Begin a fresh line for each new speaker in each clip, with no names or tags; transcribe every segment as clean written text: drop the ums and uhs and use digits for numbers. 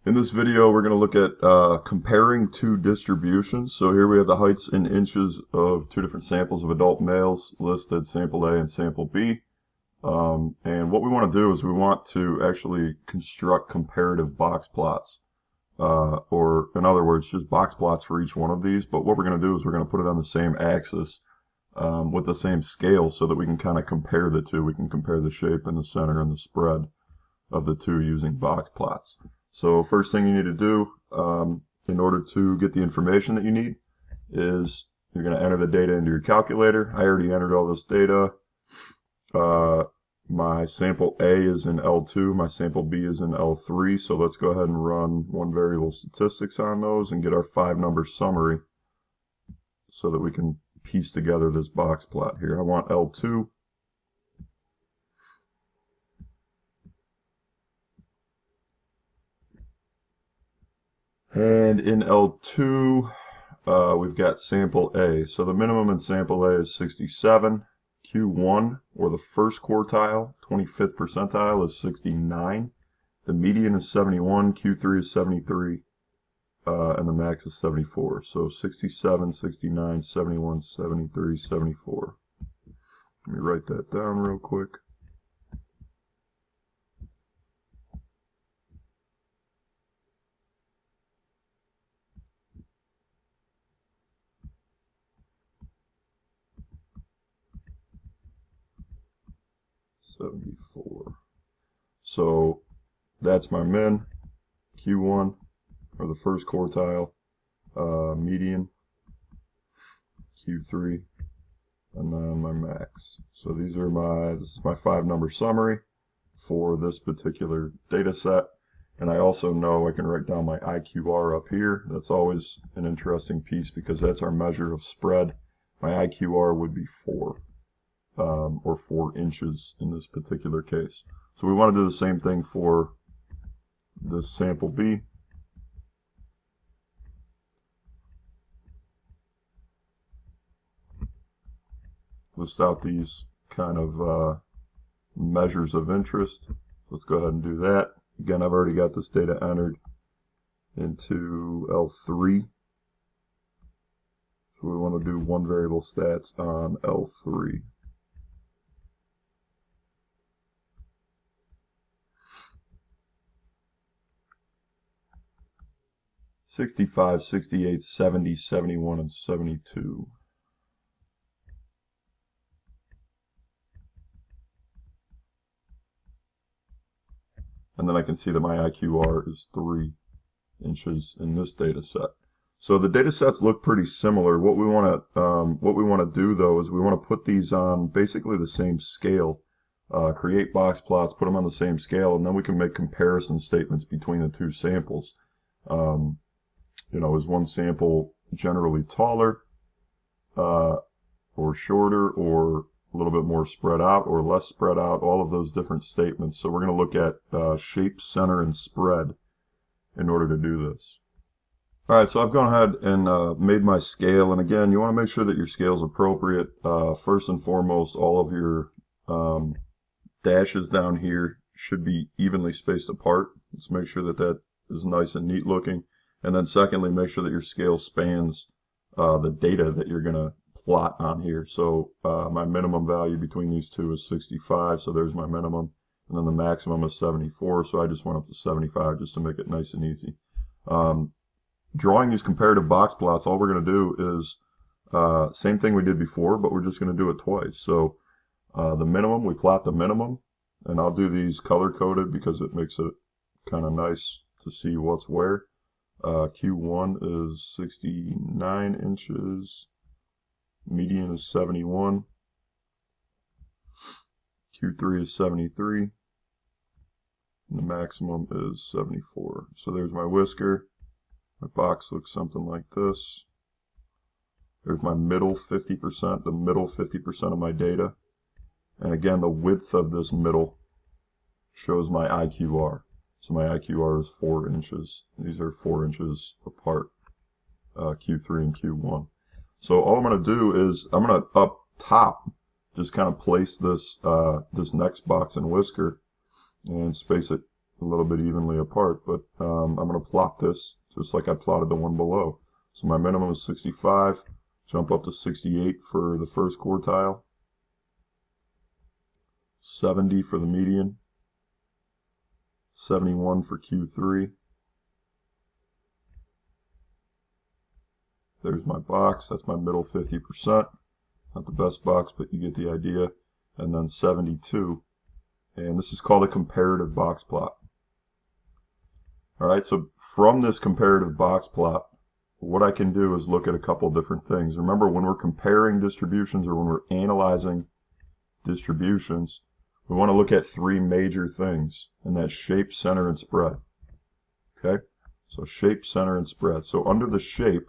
In this video, we're going to look at comparing two distributions. So here we have the heights in inches of two different samples of adult males listed, sample A and sample B. And what we want to do is we want to actually construct comparative box plots, or in other words, just box plots for each one of these. But what we're going to do is we're going to put it on the same axis with the same scale so that we can kind of compare the two. We can compare the shape and the center and the spread of the two using box plots. So first thing you need to do in order to get the information that you need is you're going to enter the data into your calculator. I already entered all this data. My sample A is in L2, my sample B is in L3, so let's go ahead and run one variable statistics on those and get our 5-number summary so that we can piece together this box plot here. I want L2. And in L2, we've got sample A. So the minimum in sample A is 67. Q1, or the first quartile, 25th percentile, is 69. The median is 71. Q3 is 73. And the max is 74. So 67, 69, 71, 73, 74. Let me write that down real quick. So that's my min, Q1, or the first quartile, median, Q3, and then my max. So this is my 5-number summary for this particular data set. And I also know I can write down my IQR up here. That's always an interesting piece because that's our measure of spread. My IQR would be 4. Or 4 inches in this particular case. So we want to do the same thing for this sample B. List out these kind of measures of interest. Let's go ahead and do that. Again, I've already got this data entered into L3. So we want to do one variable stats on L3. '65, '68, '70, '71, and '72. And then I can see that my IQR is 3 inches in this data set. So the data sets look pretty similar. What we want to do though is we want to put these on basically the same scale. Create box plots, put them on the same scale, and then we can make comparison statements between the two samples. You know, is one sample generally taller or shorter or a little bit more spread out or less spread out, all of those different statements. So we're going to look at shape, center, and spread in order to do this. All right, so I've gone ahead and made my scale. And again, you want to make sure that your scale is appropriate. First and foremost, all of your dashes down here should be evenly spaced apart. Let's make sure that that is nice and neat looking. And then secondly, make sure that your scale spans the data that you're going to plot on here. So my minimum value between these two is 65, so there's my minimum. And then the maximum is 74, so I just went up to 75 just to make it nice and easy. Drawing these comparative box plots, all we're going to do is same thing we did before, but we're just going to do it twice. So the minimum, we plot the minimum, and I'll do these color-coded because it makes it kind of nice to see what's where. Q1 is 69 inches, median is 71, Q3 is 73, and the maximum is 74. So there's my whisker. My box looks something like this. There's my middle 50%, the middle 50% of my data. And again, the width of this middle shows my IQR. So my IQR is 4 inches. These are 4 inches apart, Q3 and Q1. So all I'm going to do is I'm going to up top just kind of place this this next box and whisker and space it a little bit evenly apart, but I'm going to plot this just like I plotted the one below. So my minimum is 65, jump up to 68 for the first quartile, 70 for the median, 71 for Q3. There's my box, that's my middle 50%. Not the best box, but you get the idea. And then 72. And this is called a comparative box plot. Alright, so from this comparative box plot, what I can do is look at a couple different things. Remember, when we're comparing distributions or when we're analyzing distributions, we want to look at three major things, and that's shape, center, and spread. Okay, so shape, center, and spread. So under the shape,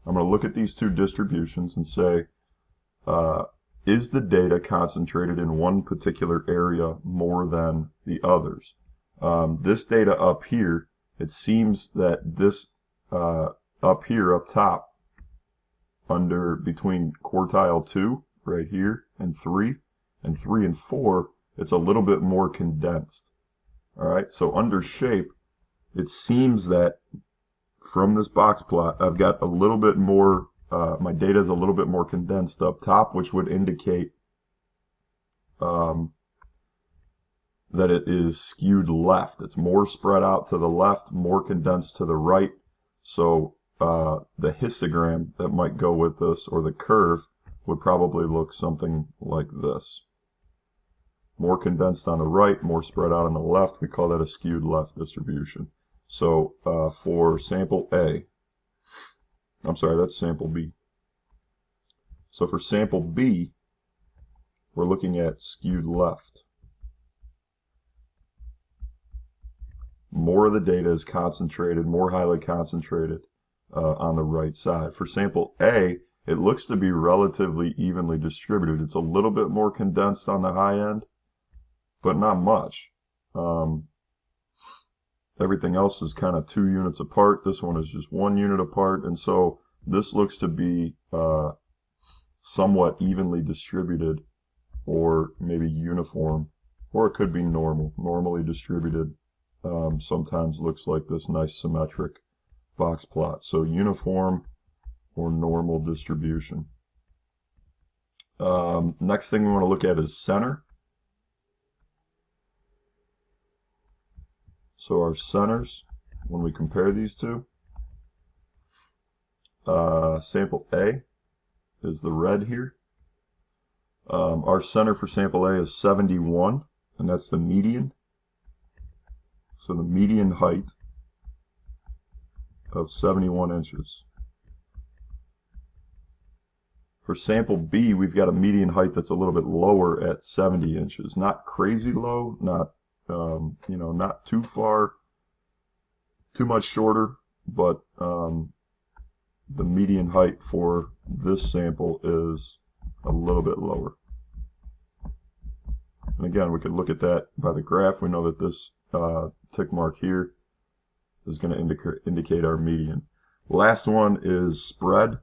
I'm going to look at these two distributions and say, is the data concentrated in one particular area more than the others? This data up here, it seems that this up here, up top, under between quartile 2, right here, and 3 and 4, it's a little bit more condensed. Alright, so under shape, it seems that from this box plot, I've got a little bit more, my data is a little bit more condensed up top, which would indicate that it is skewed left. It's more spread out to the left, more condensed to the right. So the histogram that might go with this, or the curve, would probably look something like this. More condensed on the right, more spread out on the left. We call that a skewed left distribution. So for sample A, I'm sorry, that's sample B. So for sample B, we're looking at skewed left. More of the data is concentrated, more highly concentrated on the right side. For sample A, it looks to be relatively evenly distributed. It's a little bit more condensed on the high end, but not much. Everything else is kind of 2 units apart. This one is just 1 unit apart, and so this looks to be somewhat evenly distributed, or maybe uniform, or it could be normal. Normally distributed sometimes looks like this nice symmetric box plot. So uniform or normal distribution. Next thing we want to look at is center. So our centers, when we compare these two, sample A is the red here. Our center for sample A is 71, and that's the median. So the median height of 71 inches. For sample B, we've got a median height that's a little bit lower at 70 inches. Not crazy low, not not too far, too much shorter, but the median height for this sample is a little bit lower. And again, we could look at that by the graph. We know that this tick mark here is going to indicate our median. Last one is spread.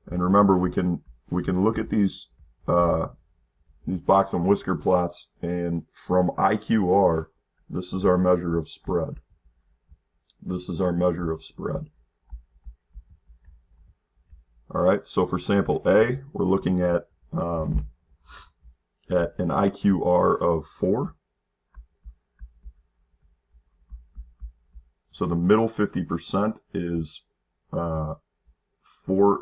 And remember, we can look at these box and whisker plots, and from IQR, this is our measure of spread. This is our measure of spread. All right, so for sample A, we're looking at an IQR of 4. So the middle 50% is 4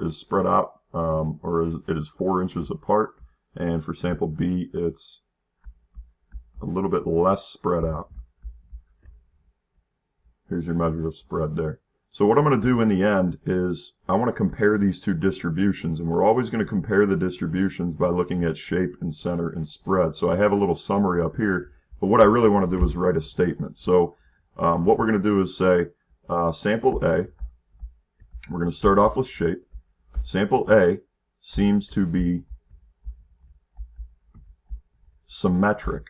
is spread out, it is 4 inches apart. And for sample B, it's a little bit less spread out. Here's your measure of spread there. So what I'm going to do in the end is I want to compare these two distributions, and we're always going to compare the distributions by looking at shape and center and spread. So I have a little summary up here, but what I really want to do is write a statement. So what we're going to do is say sample A, we're going to start off with shape. Sample A seems to be symmetric.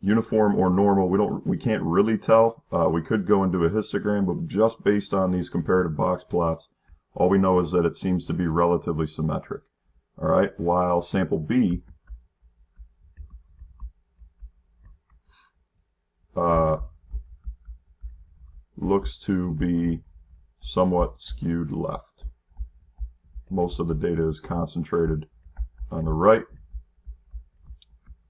Uniform or normal, we can't really tell. We could go into a histogram, but just based on these comparative box plots, all we know is that it seems to be relatively symmetric. All right, while sample B looks to be somewhat skewed left. Most of the data is concentrated on the right,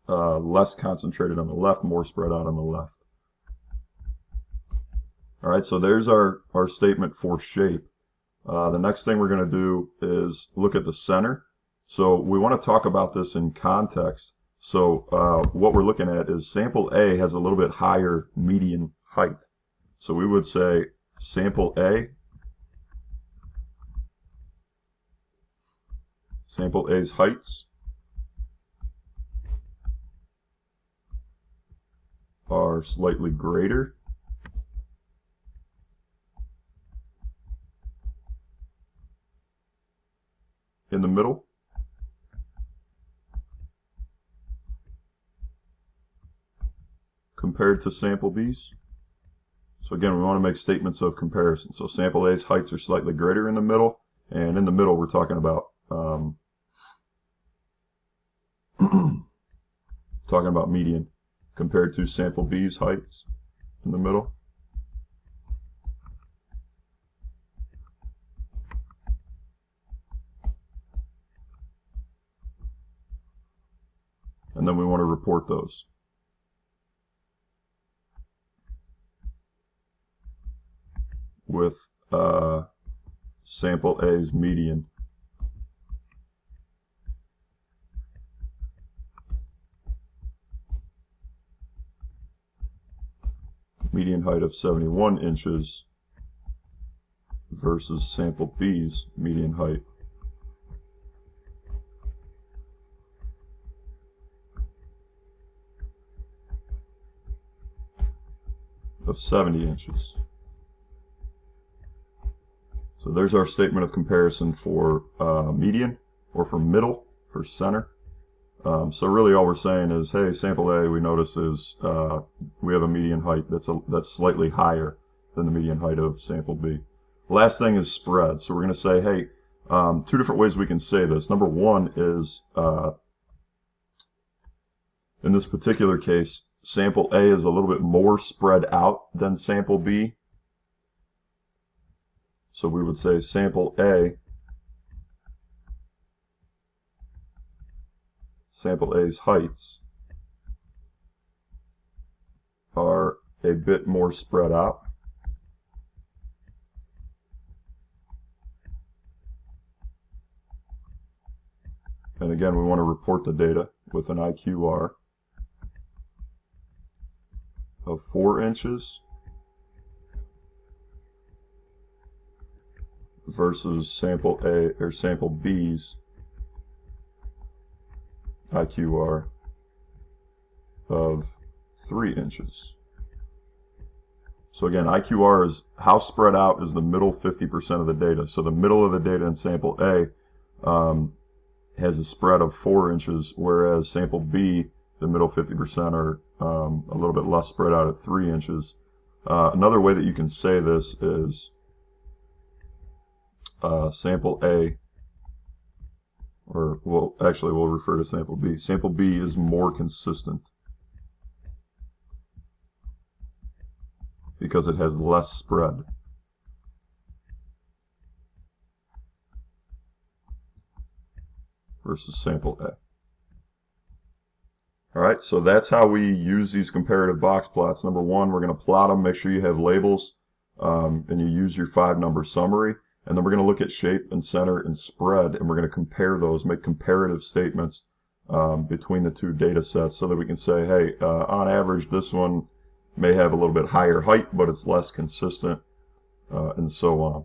less concentrated on the left, more spread out on the left. All right, so there's our statement for shape. The next thing we're going to do is look at the center. So we want to talk about this in context. So what we're looking at is sample A has a little bit higher median height. So we would say sample A's heights are slightly greater in the middle compared to sample B's. So again, we want to make statements of comparison. So sample A's heights are slightly greater in the middle, and in the middle we're talking about median compared to sample B's heights in the middle. And then we want to report those. With sample A's median height of 71 inches versus sample B's median height of 70 inches. So there's our statement of comparison for median, or for middle, for center. So really all we're saying is, hey, sample A, we notice is we have a median height that's slightly higher than the median height of sample B. Last thing is spread. So we're going to say, hey, two different ways we can say this. Number one is, in this particular case, sample A is a little bit more spread out than sample B. So we would say sample A's heights are a bit more spread out. And again, we want to report the data with an IQR of 4 inches versus sample A or sample B's IQR of 3 inches. So again, IQR is how spread out is the middle 50% of the data. So the middle of the data in sample A has a spread of 4 inches, whereas sample B, the middle 50% are a little bit less spread out at 3 inches. Another way that you can say this is sample A, or well, actually we'll refer to sample B. Sample B is more consistent because it has less spread. Versus sample A. Alright, so that's how we use these comparative box plots. Number one, we're going to plot them, make sure you have labels, and you use your 5-number summary. And then we're going to look at shape and center and spread, and we're going to compare those, make comparative statements between the two data sets so that we can say, hey, on average, this one may have a little bit higher height, but it's less consistent, and so on.